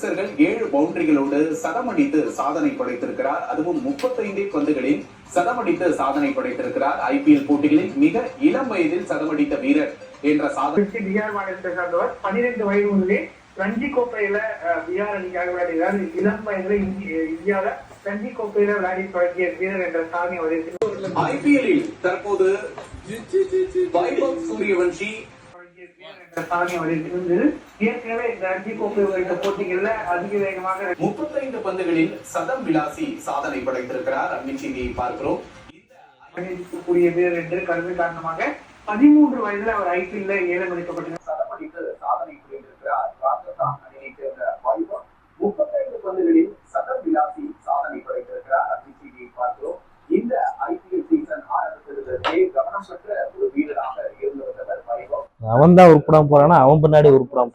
7 பவுண்டரிகளோடு சதமடித்து சாதனை படைத்திருக்கிறார். அதுவும் 35 பந்துகளில் சதமடித்து சாதனை படைத்திருக்கிறார். IPL போட்டிகளில் மிக இளம் வயதில் சதமடித்த வீரர் என்ற சாதனை. பிஆர் மாநிலத்தை சார்ந்தவர் 12 வயது முதலே ரஞ்சி கோப்பையில பிஆர் அணிக்காக விளையாடுகிறார். இளம் வயதுல இந்தியாவில ரஞ்சி கோப்பையில விளையாடி பழகிய வீரர் என்ற சாதனை வருகிறது. IPL-இல் தற்போது வைபவ் சூரியவன்ஷி ஏற்கனவே இந்த ரஞ்சி கோப்பை உள்ளிட்ட போட்டிகள்ல அதிக வேகமாக 35 பந்துகளில் சதம் விளாசி சாதனை படைத்திருக்கிறார். அண்மைச் செய்தியை பார்க்கிறோம். கூடிய வீரர் என்று கருத்து காரணமாக 13 வயதுல அவர் IPL ஏலம் எடுக்கப்பட்டார். சதமடித்து சாதனை புரிந்திருக்கிறார். ராஜஸ்தான் அணியை சேர்ந்த வைபவ் 35 பந்துகளில் சதம் விளாசி சாதனை படைத்திருக்கிறார். அண்மைச் செய்தியை பார்க்கிறோம். இந்த IPL சீசன் ஆரம்பத்திலிருந்தே கவனம் பெற்ற ஒரு வீரராக இருந்து வந்தவர் வைபவ். அவன் தான் உருப்படாம போறானா, அவன் பின்னாடி உருப்படாம